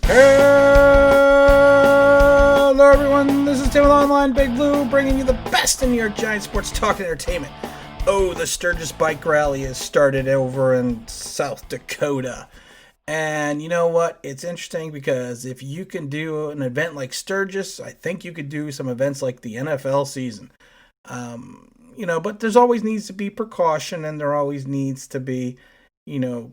Hello everyone, this is Tim with Online Big Blue, bringing you the best in New York Giants sports talk and entertainment. Oh, the Sturgis Bike Rally has started over in South Dakota. And you know what? It's interesting because if you can do an event like Sturgis, I think you could do some events like the NFL season. But there's always needs to be precaution, and there always needs to be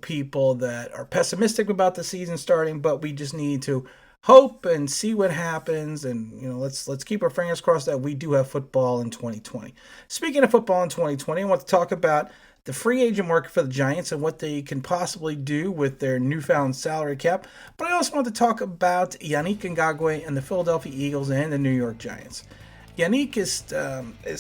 people that are pessimistic about the season starting, but we just need to hope and see what happens. And, let's keep our fingers crossed that we do have football in 2020. Speaking of football in 2020, I want to talk about the free agent market for the Giants and what they can possibly do with their newfound salary cap. But I also want to talk about Yannick Ngakoue and the Philadelphia Eagles and the New York Giants. Yannick is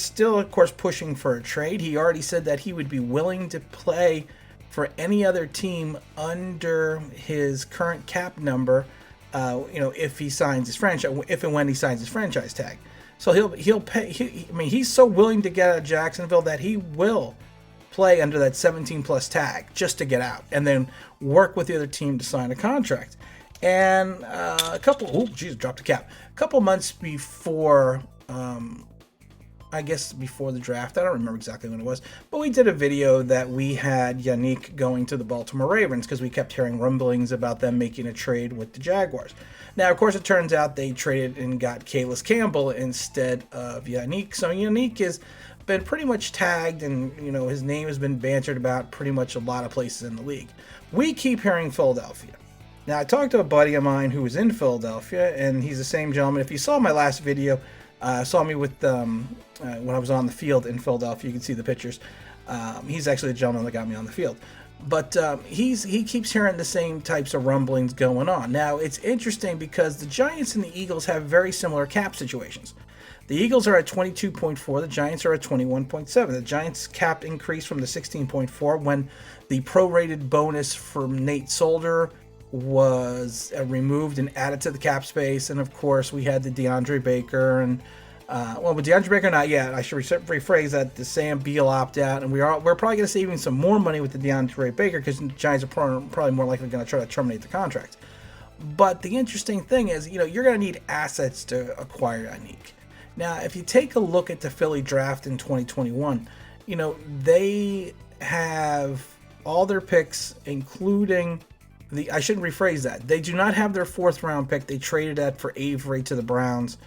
still, of course, pushing for a trade. He already said that he would be willing to play for any other team under his current cap number, if he signs his franchise, if and when he signs his franchise tag. So he'll pay. He's so willing to get out of Jacksonville that he will play under that 17+ tag just to get out, and then work with the other team to sign a contract. And dropped a cap. A couple months before. Before the draft. I don't remember exactly when it was, but we did a video that we had Yannick going to the Baltimore Ravens because we kept hearing rumblings about them making a trade with the Jaguars. Now, of course, it turns out they traded and got Calais Campbell instead of Yannick. So Yannick has been pretty much tagged, and his name has been bantered about pretty much a lot of places in the league. We keep hearing Philadelphia. Now, I talked to a buddy of mine who was in Philadelphia, and he's the same gentleman. If you saw my last video, saw me with when I was on the field in Philadelphia. You can see the pictures. He's actually the gentleman that got me on the field. But he keeps hearing the same types of rumblings going on. Now, it's interesting because the Giants and the Eagles have very similar cap situations. The Eagles are at 22.4. The Giants are at 21.7. The Giants' cap increased from the 16.4 when the prorated bonus from Nate Solder was removed and added to the cap space. And of course, we had the Deandre Baker and with Deandre Baker not yet. I should rephrase that. The Sam Beal opt out, and we're probably going to see even some more money with the Deandre Baker because the Giants are probably more likely going to try to terminate the contract. But the interesting thing is, you're going to need assets to acquire Yannick. Now, if you take a look at the Philly draft in 2021, they have all their picks, including I shouldn't rephrase that. They do not have their 4th round pick. They traded that for Avery to the Browns,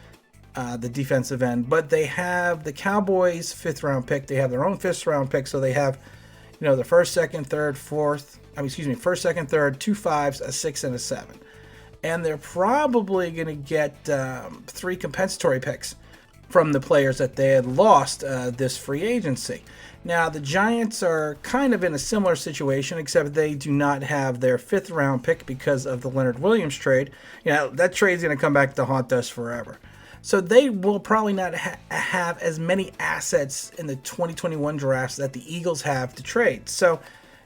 the defensive end. But they have the Cowboys' 5th round pick. They have their own 5th round pick. So they have, the 1st, 2nd, 3rd, 4th. 1st, 2nd, 3rd, 2 5s, a 6, and a 7. And they're probably going to get 3 compensatory picks from the players that they had lost this free agency. Now, the Giants are kind of in a similar situation, except they do not have their 5th round pick because of the Leonard Williams trade. That trade's going to come back to haunt us forever. So they will probably not have as many assets in the 2021 drafts that the Eagles have to trade. So,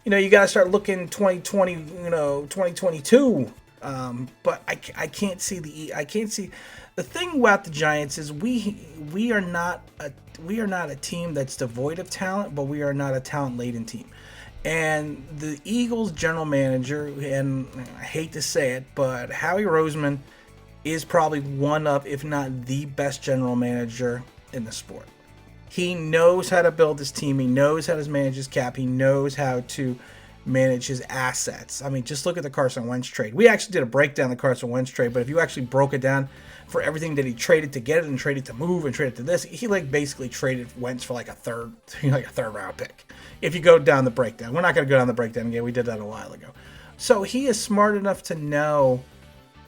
you got to start looking 2020, 2022. But I can't see the thing about the Giants is we are not a team that's devoid of talent, but we are not a talent-laden team. And the Eagles general manager, and I hate to say it, but Howie Roseman is probably one of, if not the best general manager in the sport. He knows how to build his team. He knows how to manage his cap. He knows how to manage his assets. Just look at the Carson Wentz trade. We actually did a breakdown of the Carson Wentz trade, but if you actually broke it down for everything that he traded to get it and traded to move and traded to this, he basically traded Wentz for a third round pick. If you go down the breakdown, we're not going to go down the breakdown again. We did that a while ago. So he is smart enough to know,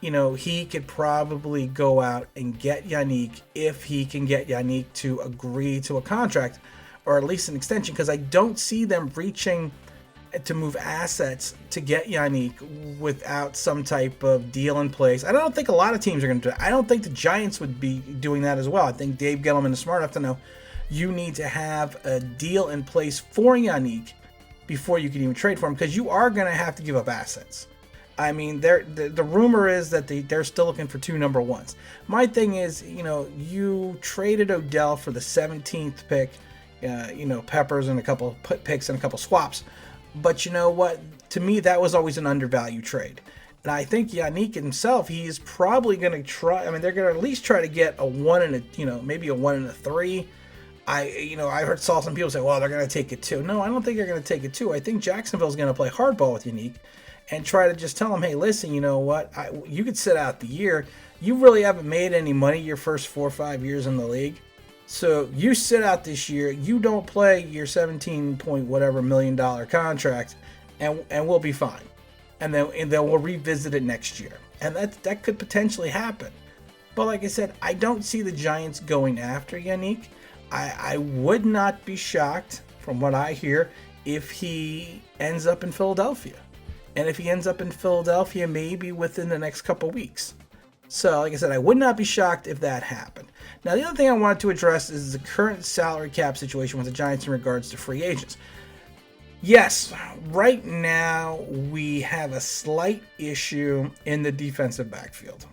he could probably go out and get Yannick if he can get Yannick to agree to a contract or at least an extension, because I don't see them reaching to move assets to get Yannick without some type of deal in place. I don't think a lot of teams are going to do it. I don't think the Giants would be doing that as well. I think Dave Gettleman is smart enough to know you need to have a deal in place for Yannick before you can even trade for him, because you are going to have to give up assets. The rumor is that they're still looking for 2 number ones. My thing is, you traded Odell for the 17th pick, Peppers and a couple picks and a couple swaps. But you know what? To me, that was always an undervalued trade. And I think Yannick himself, he's probably going to try. I mean, they're going to at least try to get a 1 and a, maybe a 1 and a 3. I saw some people say, well, they're going to take it 2. No, I don't think they're going to take it 2. I think Jacksonville's going to play hardball with Yannick and try to just tell him, hey, listen, you know what? You could sit out the year. You really haven't made any money your first 4 or 5 years in the league. So you sit out this year. You don't play your 17 point whatever $1 million contract, and we'll be fine. And then we'll revisit it next year. And that could potentially happen. But like I said, I don't see the Giants going after Yannick. I would not be shocked, from what I hear, if he ends up in Philadelphia. And if he ends up in Philadelphia, maybe within the next couple weeks. So, like I said, I would not be shocked if that happened. Now, the other thing I wanted to address is the current salary cap situation with the Giants in regards to free agents. Yes, right now we have a slight issue in the defensive backfield.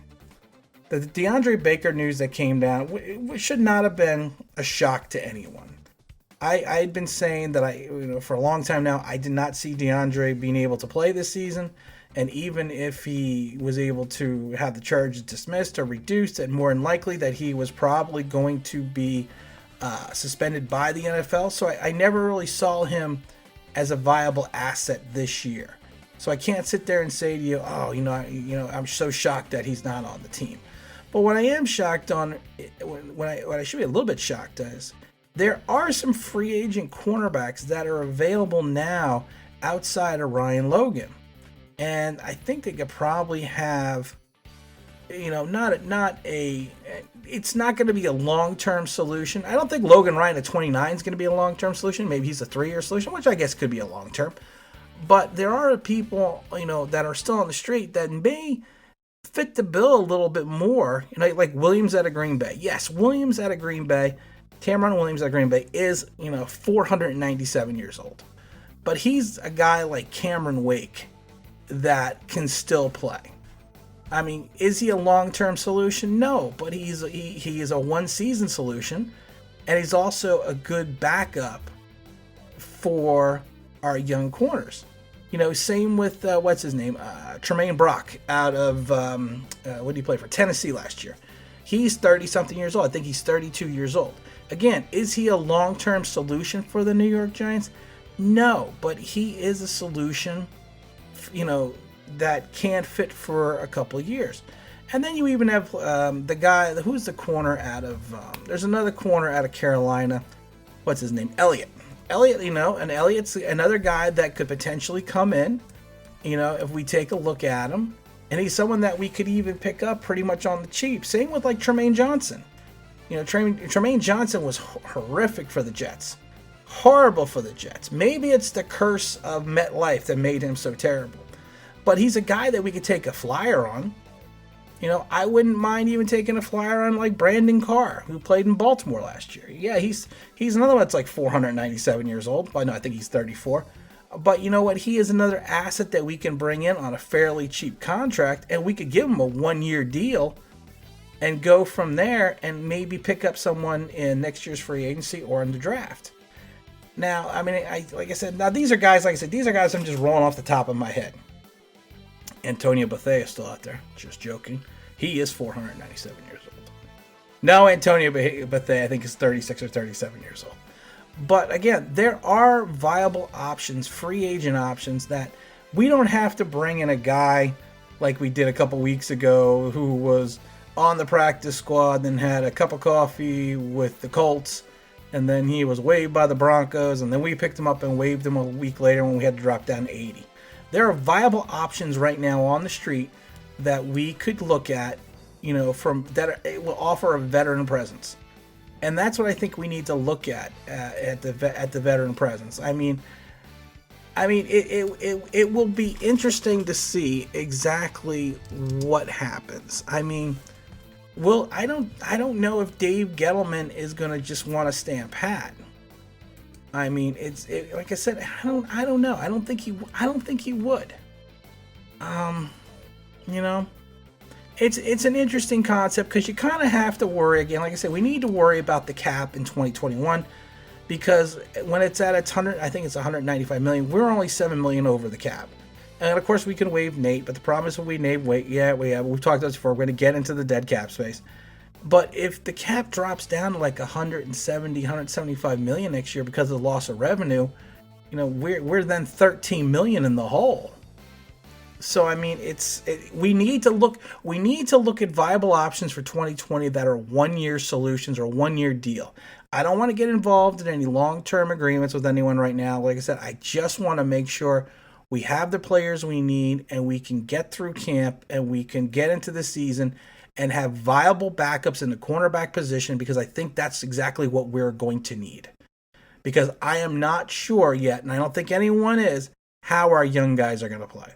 The Deandre Baker news that came down should not have been a shock to anyone. I had been saying that for a long time now, I did not see Deandre being able to play this season. And even if he was able to have the charges dismissed or reduced, and more than likely that he was probably going to be suspended by the NFL. So I never really saw him as a viable asset this year. So I can't sit there and say to you, I'm so shocked that he's not on the team. But what I am shocked on, what I should be a little bit shocked is, there are some free agent cornerbacks that are available now outside of Ryan Logan. And I think they could probably have, it's not going to be a long-term solution. I don't think Logan Ryan at 29 is going to be a long-term solution. Maybe he's a 3-year solution, which I guess could be a long-term. But there are people, that are still on the street that may fit the bill a little bit more, like Williams out of Green Bay. Yes, Williams out of Green Bay, Cameron Williams out of Green Bay is, 497 years old. But he's a guy like Cameron Wake that can still play. I mean, is he a long-term solution? No, but he is a one-season solution, and he's also a good backup for our young corners. Same with, what's his name? Tremaine Brock out of, what did he play for? Tennessee last year. He's 30-something years old. I think he's 32 years old. Again, is he a long-term solution for the New York Giants? No, but he is a solution, that can fit for a couple of years. And then you even have the guy, who's the corner out of, there's another corner out of Carolina. What's his name? Elliott, and Elliott's another guy that could potentially come in, if we take a look at him. And he's someone that we could even pick up pretty much on the cheap. Same with like Tremaine Johnson. Tremaine Johnson was horrific for the Jets. Horrible for the Jets. Maybe it's the curse of MetLife that made him so terrible. But he's a guy that we could take a flyer on. I wouldn't mind even taking a flyer on like Brandon Carr, who played in Baltimore last year. Yeah, he's another one that's like 497 years old. Well, no, I think he's 34. But you know what? He is another asset that we can bring in on a fairly cheap contract, and we could give him a 1-year deal and go from there and maybe pick up someone in next year's free agency or in the draft. Now, I mean, these are guys I'm just rolling off the top of my head. Antonio Bethea is still out there. Just joking. He is 497 years old. No, Antonio Bethea, I think, is 36 or 37 years old. But again, there are viable options, free agent options, that we don't have to bring in a guy like we did a couple weeks ago who was on the practice squad and had a cup of coffee with the Colts, and then he was waived by the Broncos, and then we picked him up and waived him a week later when we had to drop down to 80. There are viable options right now on the street that we could look at, it will offer a veteran presence. And that's what I think we need to look at the veteran presence. I mean, it will be interesting to see exactly what happens. I mean, I don't know if Dave Gettleman is going to just want to stand pat. I mean, like I said, I don't know. I don't think he would. It's an interesting concept because you kind of have to worry again. Like I said, we need to worry about the cap in 2021 because when it's at its 100, I think it's 195 million. We're only $7 million over the cap. And of course, we can waive Nate, but the problem is when we waive, we've talked about this before. We're going to get into the dead cap space. But if the cap drops down to like 170, 175 million next year because of the loss of revenue, we're then 13 million in the hole. So I mean, we need to look at viable options for 2020 that are 1-year solutions or 1-year deal. I don't want to get involved in any long-term agreements with anyone right now. Like I said, I just want to make sure we have the players we need and we can get through camp and we can get into the season and have viable backups in the cornerback position, because I think that's exactly what we're going to need. Because I am not sure yet, and I don't think anyone is, how our young guys are going to play.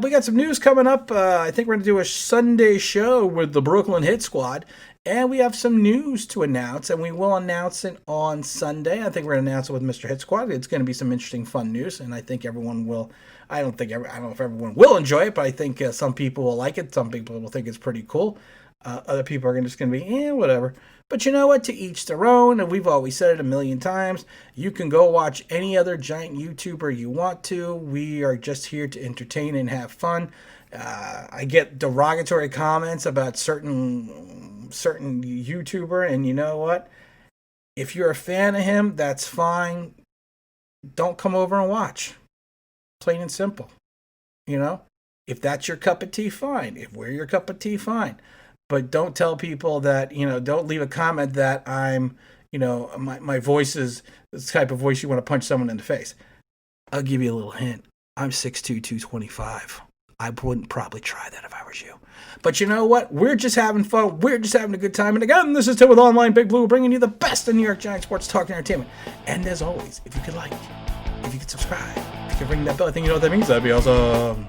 We got some news coming up. I think we're going to do a Sunday show with the Brooklyn Hit Squad. And we have some news to announce, and we will announce it on Sunday. I think we're going to announce it with Mr. Hit Squad. It's going to be some interesting, fun news, and I think everyone will. I don't know if everyone will enjoy it, but I think some people will like it. Some people will think it's pretty cool. Other people are just going to be, whatever. But you know what? To each their own, and we've always said it a million times. You can go watch any other giant YouTuber you want to. We are just here to entertain and have fun. I get derogatory comments about certain YouTuber, and you know what? If you're a fan of him, that's fine. Don't come over and watch. Plain and simple. If that's your cup of tea, fine. If we're your cup of tea, fine. But don't tell people that, don't leave a comment that I'm, my voice is this type of voice you want to punch someone in the face. I'll give you a little hint. I'm 6'2", 225. I wouldn't probably try that if I was you. But you know what? We're just having fun. We're just having a good time. And again, this is Tim with Online Big Blue, bringing you the best in New York Giants sports talk and entertainment. And as always, if you could subscribe, if you could ring that bell, I think you know what that means. That'd be awesome.